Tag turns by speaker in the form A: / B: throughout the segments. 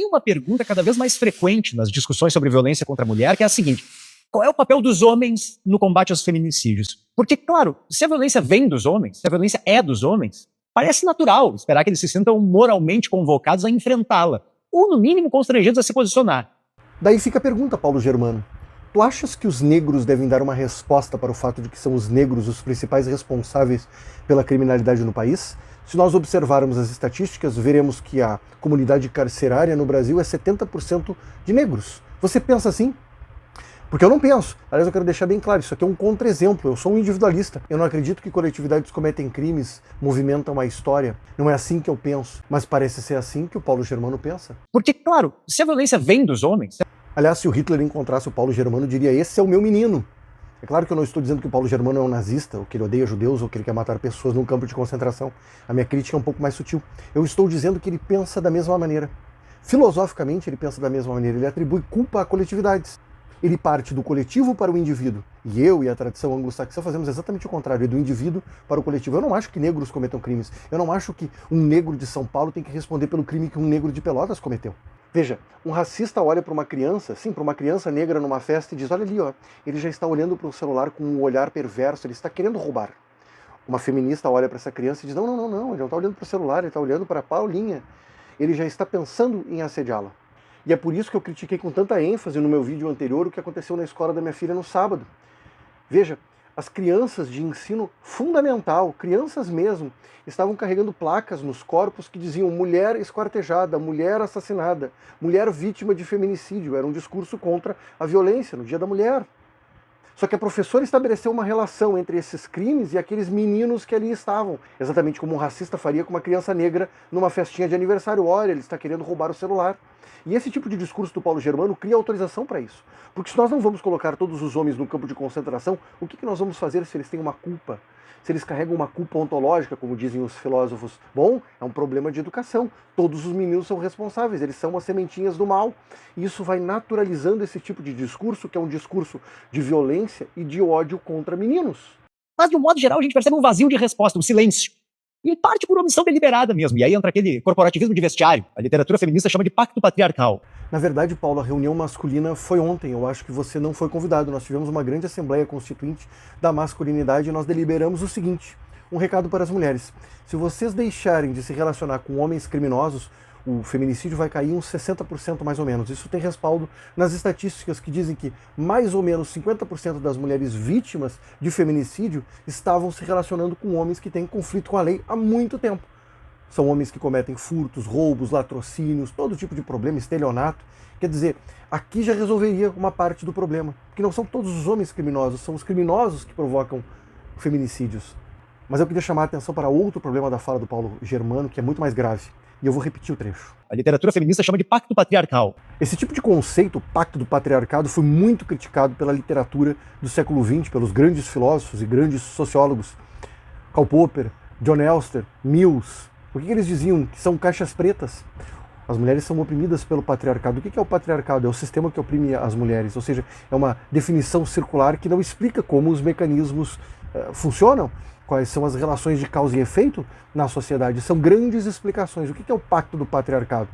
A: uma pergunta cada vez mais frequente nas discussões sobre violência contra a mulher, que é a seguinte: qual é o papel dos homens no combate aos feminicídios? Porque, claro, se a violência vem dos homens, se a violência é dos homens, parece natural esperar que eles se sintam moralmente convocados a enfrentá-la, ou no mínimo constrangidos a se posicionar.
B: Daí fica a pergunta, Paulo Germano. Tu achas que os negros devem dar uma resposta para o fato de que são os negros os principais responsáveis pela criminalidade no país? Se nós observarmos as estatísticas, veremos que a comunidade carcerária no Brasil é 70% de negros. Você pensa assim? Porque eu não penso. Aliás, eu quero deixar bem claro, isso aqui é um contra-exemplo. Eu sou um individualista. Eu não acredito que coletividades cometem crimes, movimentam a história. Não é assim que eu penso. Mas parece ser assim que o Paulo Germano pensa.
A: Porque, claro, se a violência vem dos homens...
B: Aliás, se o Hitler encontrasse o Paulo Germano, diria: esse é o meu menino. É claro que eu não estou dizendo que o Paulo Germano é um nazista, ou que ele odeia judeus, ou que ele quer matar pessoas num campo de concentração. A minha crítica é um pouco mais sutil. Eu estou dizendo que ele pensa da mesma maneira. Filosoficamente, ele pensa da mesma maneira. Ele atribui culpa a coletividades. Ele parte do coletivo para o indivíduo. E eu e a tradição anglo-saxã fazemos exatamente o contrário, do indivíduo para o coletivo. Eu não acho que negros cometam crimes. Eu não acho que um negro de São Paulo tem que responder pelo crime que um negro de Pelotas cometeu. Veja, um racista olha para uma criança, sim, para uma criança negra numa festa e diz: olha ali, ó, ele já está olhando para o celular com um olhar perverso, ele está querendo roubar. Uma feminista olha para essa criança e diz: não, ele não está olhando para o celular, ele está olhando para a Paulinha. Ele já está pensando em assediá-la. E é por isso que eu critiquei com tanta ênfase no meu vídeo anterior o que aconteceu na escola da minha filha no sábado. Veja, as crianças de ensino fundamental, crianças mesmo, estavam carregando placas nos corpos que diziam: mulher esquartejada, mulher assassinada, mulher vítima de feminicídio. Era um discurso contra a violência no Dia da Mulher. Só que a professora estabeleceu uma relação entre esses crimes e aqueles meninos que ali estavam. Exatamente como um racista faria com uma criança negra numa festinha de aniversário. Olha, ele está querendo roubar o celular. E esse tipo de discurso do Paulo Germano cria autorização para isso. Porque se nós não vamos colocar todos os homens no campo de concentração, o que nós vamos fazer se eles têm uma culpa? Se eles carregam uma culpa ontológica, como dizem os filósofos? Bom, é um problema de educação. Todos os meninos são responsáveis, eles são as sementinhas do mal. E isso vai naturalizando esse tipo de discurso, que é um discurso de violência e de ódio contra meninos.
A: Mas, de um modo geral, a gente percebe um vazio de resposta, um silêncio. Em parte por omissão deliberada mesmo. E aí entra aquele corporativismo de vestiário. A literatura feminista chama de pacto patriarcal.
B: Na verdade, Paulo, a reunião masculina foi ontem. Eu acho que você não foi convidado. Nós tivemos uma grande assembleia constituinte da masculinidade e nós deliberamos o seguinte: um recado para as mulheres. Se vocês deixarem de se relacionar com homens criminosos, o feminicídio vai cair uns 60% mais ou menos. Isso tem respaldo nas estatísticas que dizem que mais ou menos 50% das mulheres vítimas de feminicídio estavam se relacionando com homens que têm conflito com a lei há muito tempo. São homens que cometem furtos, roubos, latrocínios, todo tipo de problema, estelionato. Quer dizer, aqui já resolveria uma parte do problema. Porque não são todos os homens criminosos, são os criminosos que provocam feminicídios. Mas eu queria chamar a atenção para outro problema da fala do Paulo Germano, que é muito mais grave. E eu vou repetir o trecho.
A: A literatura feminista chama de pacto patriarcal.
B: Esse tipo de conceito, o pacto do patriarcado, foi muito criticado pela literatura do século XX, pelos grandes filósofos e grandes sociólogos. Karl Popper, John Elster, Mills. O que eles diziam? Que são caixas pretas. As mulheres são oprimidas pelo patriarcado. O que é o patriarcado? É o sistema que oprime as mulheres. Ou seja, é uma definição circular que não explica como os mecanismos funcionam, quais são as relações de causa e efeito na sociedade. São grandes explicações. O que é o pacto do patriarcado?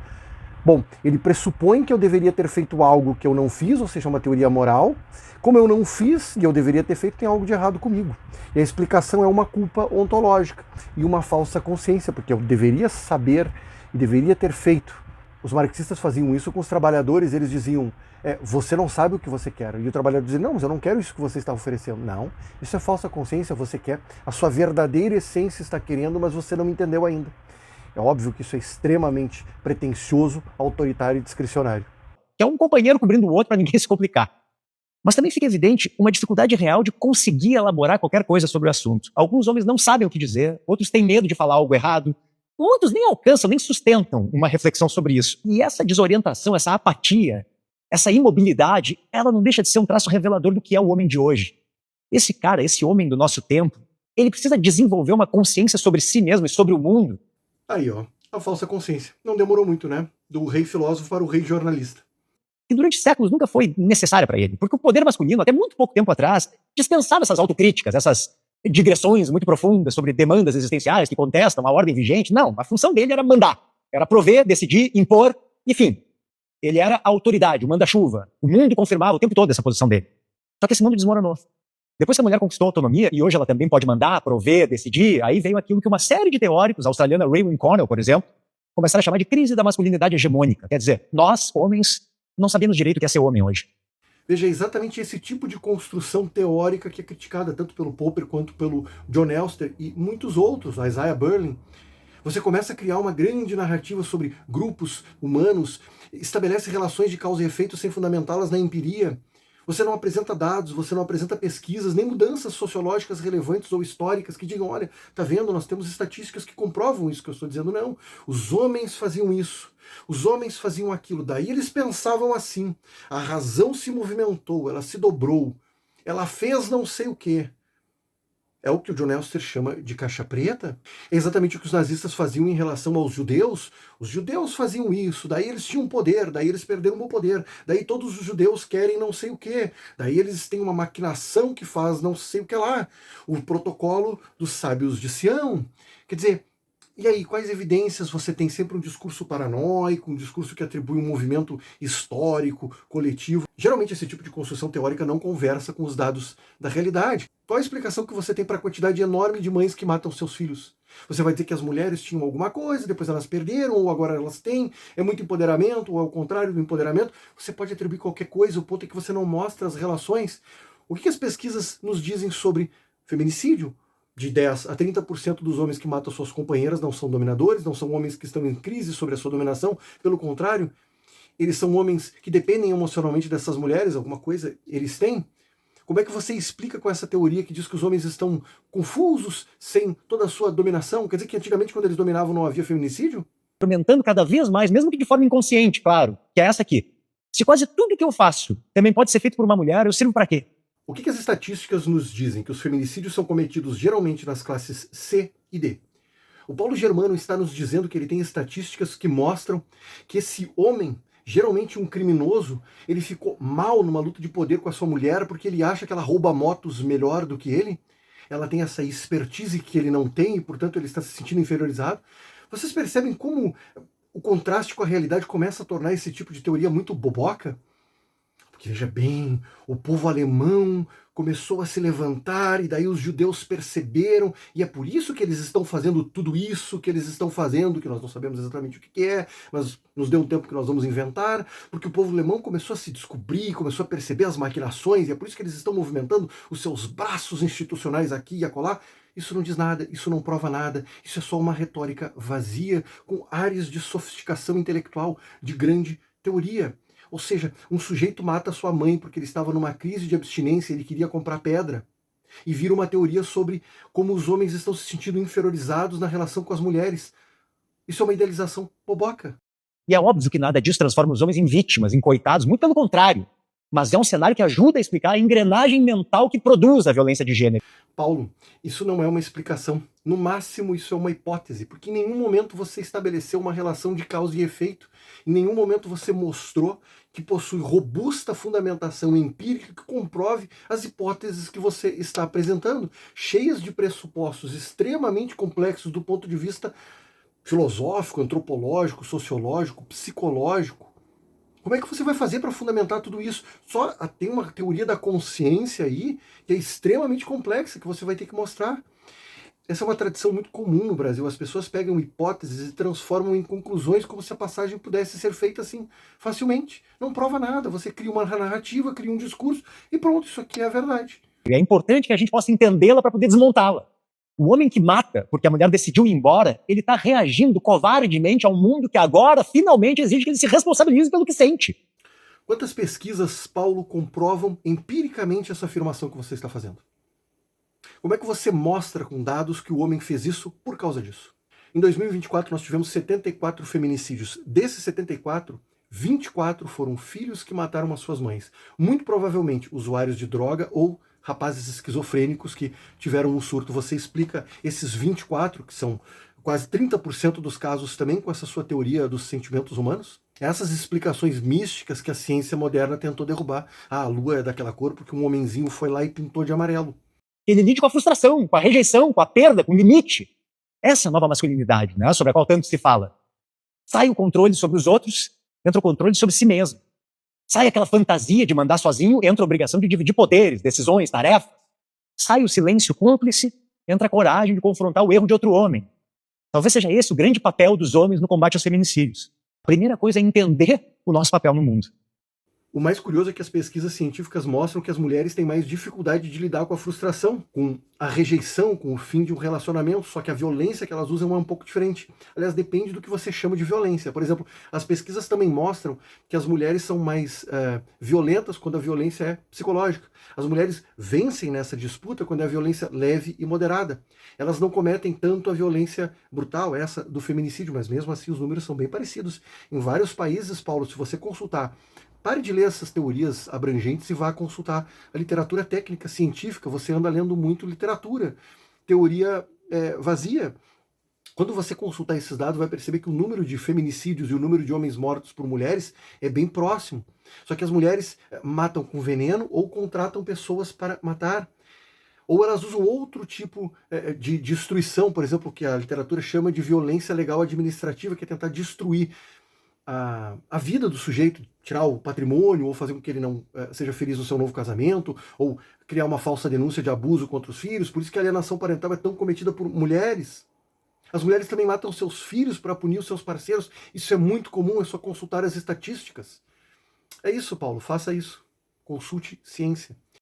B: Bom, ele pressupõe que eu deveria ter feito algo que eu não fiz, ou seja, uma teoria moral. Como eu não fiz e eu deveria ter feito, tem algo de errado comigo. E a explicação é uma culpa ontológica e uma falsa consciência, porque eu deveria saber e deveria ter feito. Os marxistas faziam isso com os trabalhadores, eles diziam: você não sabe o que você quer. E o trabalhador dizia: não, mas eu não quero isso que você está oferecendo. Não, isso é falsa consciência, você quer. A sua verdadeira essência está querendo, mas você não entendeu ainda. É óbvio que isso é extremamente pretensioso, autoritário e discricionário.
A: É um companheiro cobrindo o outro para ninguém se complicar. Mas também fica evidente uma dificuldade real de conseguir elaborar qualquer coisa sobre o assunto. Alguns homens não sabem o que dizer, outros têm medo de falar algo errado, outros nem alcançam, nem sustentam uma reflexão sobre isso. E essa desorientação, essa apatia, essa imobilidade, ela não deixa de ser um traço revelador do que é o homem de hoje. Esse cara, esse homem do nosso tempo, ele precisa desenvolver uma consciência sobre si mesmo e sobre o mundo.
B: Aí, ó, a falsa consciência. Não demorou muito, né? Do rei filósofo para o rei jornalista.
A: Que durante séculos nunca foi necessária para ele, porque o poder masculino, até muito pouco tempo atrás, dispensava essas autocríticas, essas digressões muito profundas sobre demandas existenciais que contestam a ordem vigente. Não, a função dele era mandar, era prover, decidir, impor, enfim. ele era a autoridade, o manda-chuva. O mundo confirmava o tempo todo essa posição dele. Só que esse mundo desmoronou. Depois que a mulher conquistou a autonomia, e hoje ela também pode mandar, prover, decidir, aí veio aquilo que uma série de teóricos, a australiana Raymond Cornell, por exemplo, começaram a chamar de crise da masculinidade hegemônica. Quer dizer, nós, homens, não sabemos direito o que é ser homem hoje.
B: Veja, é exatamente esse tipo de construção teórica que é criticada tanto pelo Popper quanto pelo John Elster e muitos outros, a Isaiah Berlin. Você começa a criar uma grande narrativa sobre grupos humanos, estabelece relações de causa e efeito sem fundamentá-las na empiria. Você não apresenta dados, você não apresenta pesquisas, nem mudanças sociológicas relevantes ou históricas que digam, olha, tá vendo, nós temos estatísticas que comprovam isso que eu estou dizendo. Não, os homens faziam isso, os homens faziam aquilo, daí eles pensavam assim, a razão se movimentou, ela se dobrou, ela fez não sei o quê. É o que o John Elster chama de caixa preta. É exatamente o que os nazistas faziam em relação aos judeus. Os judeus faziam isso, daí eles tinham poder, daí eles perderam o poder, daí todos os judeus querem não sei o quê, daí eles têm uma maquinação que faz não sei o que lá, o protocolo dos sábios de Sião. Quer dizer, e aí, quais evidências você tem? Sempre um discurso paranoico, um discurso que atribui um movimento histórico, coletivo. Geralmente esse tipo de construção teórica não conversa com os dados da realidade. Qual a explicação que você tem para a quantidade enorme de mães que matam seus filhos? Você vai dizer que as mulheres tinham alguma coisa, depois elas perderam, ou agora elas têm, é muito empoderamento, ou é o contrário do empoderamento. Você pode atribuir qualquer coisa, o ponto é que você não mostra as relações. O que as pesquisas nos dizem sobre feminicídio? De 10 a 30% dos homens que matam suas companheiras não são dominadores, não são homens que estão em crise sobre a sua dominação, pelo contrário, eles são homens que dependem emocionalmente dessas mulheres, alguma coisa eles têm. Como é que você explica com essa teoria que diz que os homens estão confusos, sem toda a sua dominação? Quer dizer que antigamente, quando eles dominavam, não havia feminicídio?
A: Aumentando cada vez mais, mesmo que de forma inconsciente, claro, que é essa aqui. Se quase tudo que eu faço também pode ser feito por uma mulher, eu sirvo para quê?
B: O que as estatísticas nos dizem? Que os feminicídios são cometidos geralmente nas classes C e D. O Paulo Germano está nos dizendo que ele tem estatísticas que mostram que esse homem, geralmente um criminoso, ele ficou mal numa luta de poder com a sua mulher porque ele acha que ela rouba motos melhor do que ele. Ela tem essa expertise que ele não tem e, portanto, ele está se sentindo inferiorizado. Vocês percebem como o contraste com a realidade começa a tornar esse tipo de teoria muito boboca? Porque, veja bem, o povo alemão começou a se levantar e daí os judeus perceberam, e é por isso que eles estão fazendo tudo isso que eles estão fazendo, que nós não sabemos exatamente o que é, mas nos deu um tempo que nós vamos inventar, porque o povo alemão começou a se descobrir, começou a perceber as maquinações, e é por isso que eles estão movimentando os seus braços institucionais aqui e acolá. Isso não diz nada, isso não prova nada, isso é só uma retórica vazia, com áreas de sofisticação intelectual, de grande teoria. Ou seja, um sujeito mata sua mãe porque ele estava numa crise de abstinência e ele queria comprar pedra. E vira uma teoria sobre como os homens estão se sentindo inferiorizados na relação com as mulheres. Isso é uma idealização boboca.
A: E é óbvio que nada disso transforma os homens em vítimas, em coitados, muito pelo contrário. Mas é um cenário que ajuda a explicar a engrenagem mental que produz a violência de gênero.
B: Paulo, isso não é uma explicação. No máximo, isso é uma hipótese, porque em nenhum momento você estabeleceu uma relação de causa e efeito. Em nenhum momento você mostrou que possui robusta fundamentação empírica que comprove as hipóteses que você está apresentando, cheias de pressupostos extremamente complexos do ponto de vista filosófico, antropológico, sociológico, psicológico. Como é que você vai fazer para fundamentar tudo isso? Só tem uma teoria da consciência aí que é extremamente complexa, que você vai ter que mostrar. Essa é uma tradição muito comum no Brasil. As pessoas pegam hipóteses e transformam em conclusões como se a passagem pudesse ser feita assim facilmente. Não prova nada. Você cria uma narrativa, cria um discurso e pronto, isso aqui é a verdade.
A: É importante que a gente possa entendê-la para poder desmontá-la. O homem que mata porque a mulher decidiu ir embora, ele está reagindo covardemente ao mundo que agora finalmente exige que ele se responsabilize pelo que sente.
B: Quantas pesquisas, Paulo, comprovam empiricamente essa afirmação que você está fazendo? Como é que você mostra com dados que o homem fez isso por causa disso? Em 2024 nós tivemos 74 feminicídios. Desses 74, 24 foram filhos que mataram as suas mães. Muito provavelmente usuários de droga ou rapazes esquizofrênicos que tiveram um surto. Você explica esses 24, que são quase 30% dos casos também com essa sua teoria dos sentimentos humanos? Essas explicações místicas que a ciência moderna tentou derrubar. Ah, a lua é daquela cor porque um homenzinho foi lá e pintou de amarelo.
A: Ele lide com a frustração, com a rejeição, com a perda, com o limite. Essa é a nova masculinidade, né, sobre a qual tanto se fala. Sai o controle sobre os outros entra o controle sobre si mesmo. Sai aquela fantasia de mandar sozinho, entra a obrigação de dividir poderes, decisões, tarefas. Sai o silêncio cúmplice, entra a coragem de confrontar o erro de outro homem. Talvez seja esse o grande papel dos homens no combate aos feminicídios. A primeira coisa é entender o nosso papel no mundo.
B: O mais curioso é que as pesquisas científicas mostram que as mulheres têm mais dificuldade de lidar com a frustração, com a rejeição, com o fim de um relacionamento, só que a violência que elas usam é um pouco diferente. Aliás, depende do que você chama de violência. Por exemplo, as pesquisas também mostram que as mulheres são mais violentas quando a violência é psicológica. As mulheres vencem nessa disputa quando é a violência leve e moderada. Elas não cometem tanto a violência brutal, essa do feminicídio, mas mesmo assim os números são bem parecidos. Em vários países, Paulo, se você consultar, pare de ler essas teorias abrangentes e vá consultar a literatura técnica, científica. Você anda lendo muito literatura, teoria vazia. Quando você consultar esses dados, vai perceber que o número de feminicídios e o número de homens mortos por mulheres é bem próximo. Só que as mulheres matam com veneno ou contratam pessoas para matar. Ou elas usam outro tipo de destruição, por exemplo, que a literatura chama de violência legal administrativa, que é tentar destruir a vida do sujeito, tirar o patrimônio, ou fazer com que ele não seja feliz no seu novo casamento, ou criar uma falsa denúncia de abuso contra os filhos. Por isso que a alienação parental é tão cometida por mulheres. As mulheres também matam seus filhos para punir os seus parceiros. Isso é muito comum, é só consultar as estatísticas. É isso, Paulo, faça isso. Consulte ciência.